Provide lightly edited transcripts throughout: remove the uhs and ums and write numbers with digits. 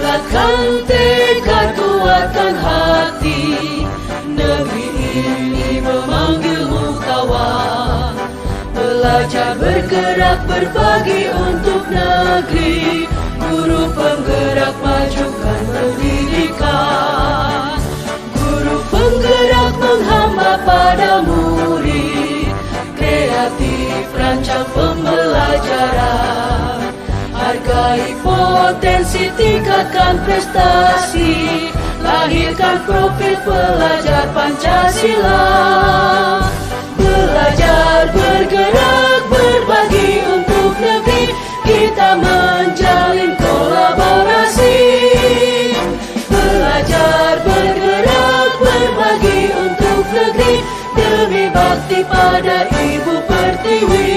Bulatkan tekad, kuatkan hati, negeri ini memanggilmu kawan. Belajar, bergerak, berbagi untuk negeri. Guru penggerak, majukan pendidikan. Guru penggerak menghamba pada murid. Kreatif, rancang pembelajaran. Hargai potensi, tingkatkan prestasi. Lahirkan profil pelajar Pancasila. Belajar, bergerak, berbagi untuk negeri. Kita menjalin kolaborasi. Belajar, bergerak, berbagi untuk negeri. Demi bakti pada Ibu Pertiwi.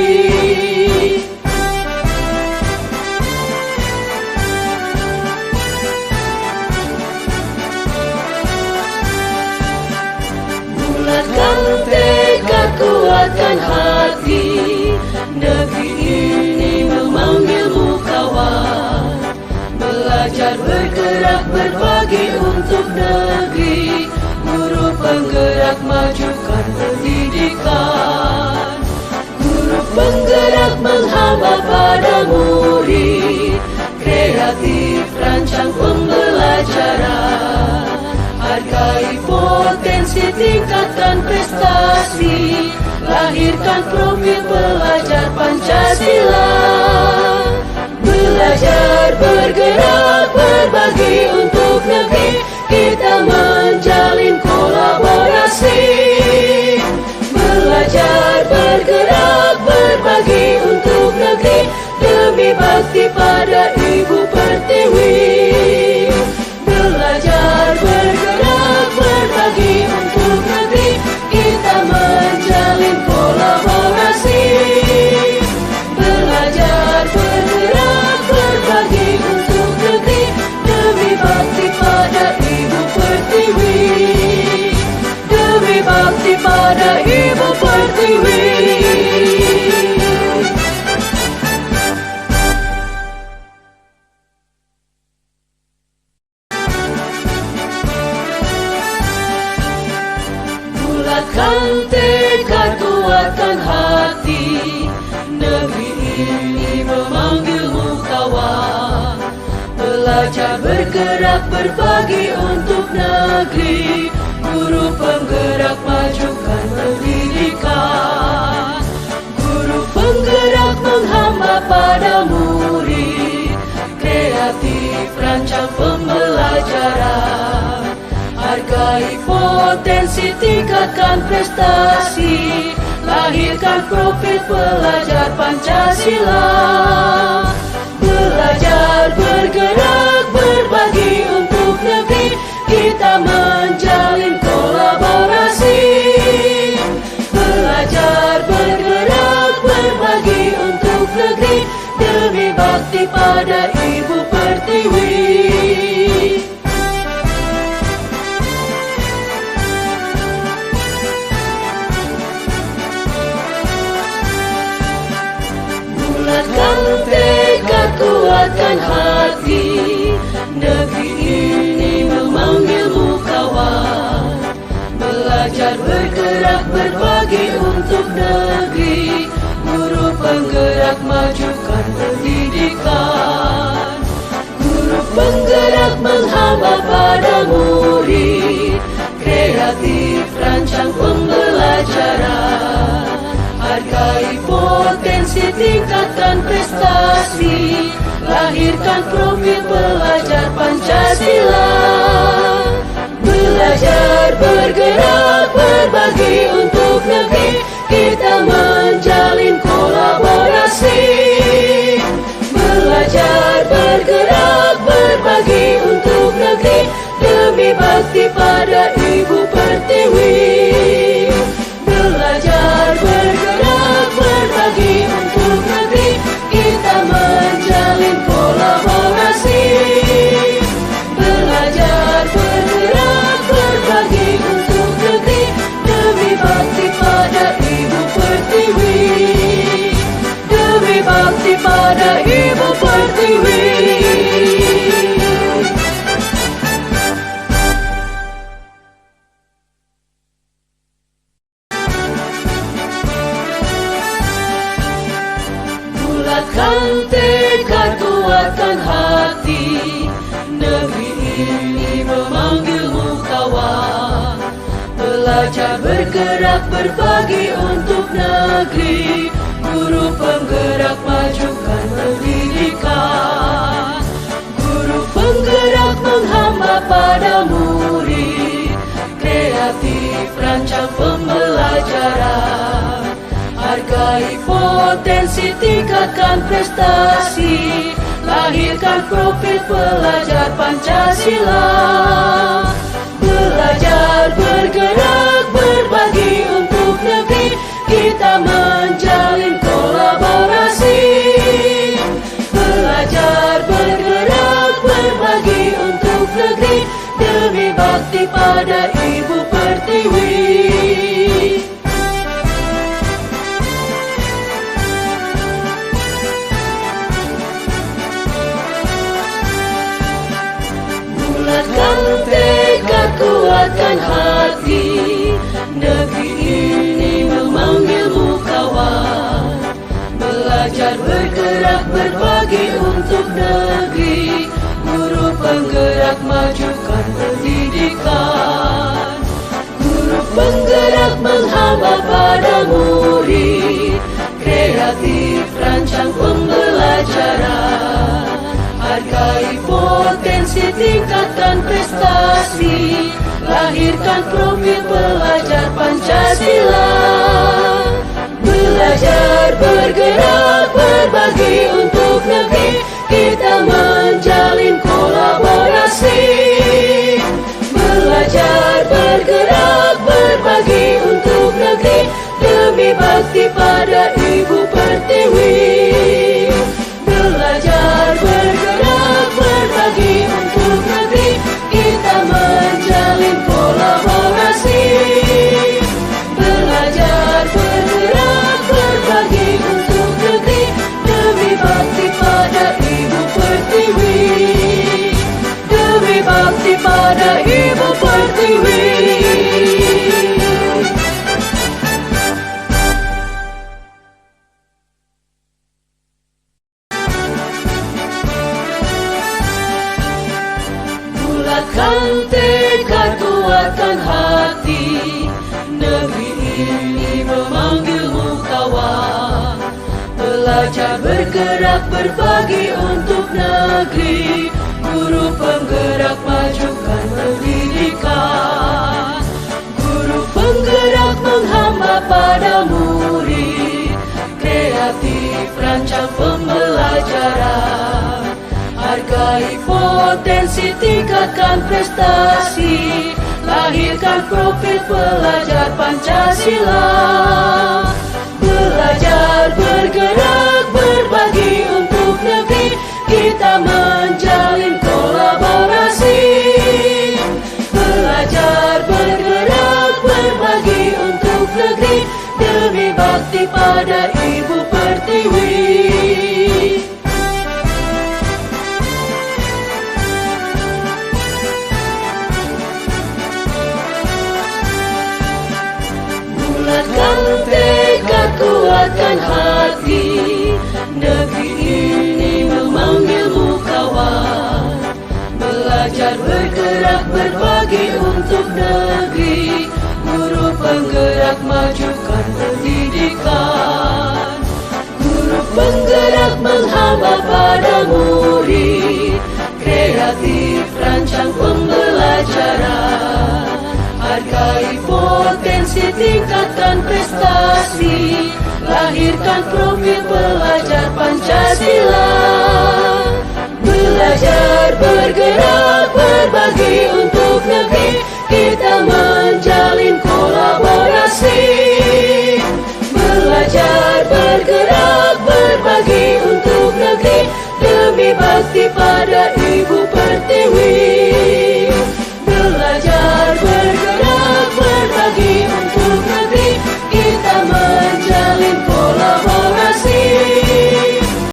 Bulatkan tekad, kuatkan hati, negeri ini memanggilmu kawan. Belajar, bergerak, berbagi untuk negeri. Guru penggerak, majukan pendidikan. Guru penggerak menghamba pada murid. Kreatif, rancang pembelajaran. Hargai potensi, tingkatkan prestasi. Lahirkan profil pelajar Pancasila. Belajar, bergerak, berbagi untuk negeri. Kita menjalin kolaborasi. Belajar, bergerak, berbagi untuk negeri. Demi bakti pada Ibu Pertiwi. Belajar, bergerak, berbagi untuk negeri. Kita menjalin kolaborasi. Belajar, bergerak, berbagi untuk negeri. Demi bakti pada Ibu Pertiwi. Demi bakti pada Ibu Pertiwi. Bulatkan tekad, kuatkan hati, negeri ini memanggilmu kawan. Belajar, bergerak, berbagi untuk negeri. Guru penggerak, majukan pendidikan. Guru penggerak menghamba pada murid. Kreatif, rancang pembelajaran. Hargai potensi, tingkatkan prestasi. Lahirkan profil pelajar Pancasila. Belajar, bergerak, berbagi untuk negeri. Kita menjalin kolaborasi. Belajar, bergerak, berbagi untuk negeri. Demi bakti pada Ibu Pertiwi. Bulatkan tekad, kuatkan hati, negeri ini memanggilmu kawan. Belajar, bergerak, berbagi untuk negeri. Guru penggerak, majukan pendidikan. Guru penggerak menghamba pada murid. Kreatif, rancang pembelajaran. Hargai potensi, tingkatkan prestasi. Lahirkan profil pelajar Pancasila. Belajar, bergerak, berbagi untuk negeri. Kita menjalin kolaborasi. Belajar, bergerak, berbagi untuk negeri. Demi bakti pada Ibu Pertiwi. Belajar, bergerak, berbagi untuk negeri. Kita menjalin kolaborasi. Belajar, bergerak, berbagi untuk negeri. Demi bakti pada Ibu Pertiwi. Demi bakti pada Ibu Pertiwi. Bulatkan tekad, kuatkan hati, negeri ini memanggilmu kawan. Belajar, bergerak, berbagi untuk negeri. Guru penggerak, majukan pendidikan. Guru penggerak, menghamba pada murid. Kreatif, rancang pembelajaran. Hargai potensi, tingkatkan prestasi. Lahirkan profil pelajar Pancasila. Belajar, bergerak, berbagi untuk negeri. Kita menjalin kolaborasi. Belajar, bergerak, berbagi untuk negeri. Demi bakti pada Ibu Pertiwi. Bulatkan tekad, kuatkan hati, negeri ini memanggilmu kawan. Belajar, bergerak, berbagi untuk negeri. Guru penggerak, majukan pendidikan. Guru penggerak, menghamba pada murid. Kreatif, rancang pembelajaran. Hargai potensi, tingkatkan prestasi. Lahirkan profil pelajar Pancasila. Belajar, bergerak, berbagi untuk negeri. Kita menjalin kolaborasi. Belajar, bergerak, berbagi untuk negeri. Demi bakti pada Ibu Pertiwi. Belajar, bergerak, berbagi untuk negeri. Kita menjalin kolaborasi. Belajar, bergerak, berbagi untuk negeri. Demi bakti pada Ibu Pertiwi. Demi bakti pada Ibu Pertiwi. Bulatkan tekad, kuatkan hati, negeri ini memanggilmu kawan. Belajar, bergerak, berbagi untuk negeri. Guru penggerak, majukan pendidikan. Guru penggerak, menghamba pada murid. Kreatif, rancang pembelajaran. Hargai potensi, tingkatkan prestasi. Lahirkan profil pelajar Pancasila. Belajar, bergerak, berbagi untuk negeri. Kita menjalin kolaborasi. Belajar, bergerak, berbagi untuk negeri. Demi bakti pada Ibu Pertiwi. Bulatkan tekad, kuatkan hati, negeri ini memanggilmu kawan. Belajar, bergerak, berbagi untuk negeri. Guru penggerak, majukan pendidikan. Guru penggerak, menghamba pada murid. Kreatif, rancang pembelajaran. Hargai potensi, tingkatkan prestasi. Lahirkan profil pelajar Pancasila. Belajar, bergerak, berbagi untuk negeri. Kita menjalin kolaborasi. Belajar, bergerak, berbagi untuk negeri. Demi bakti pada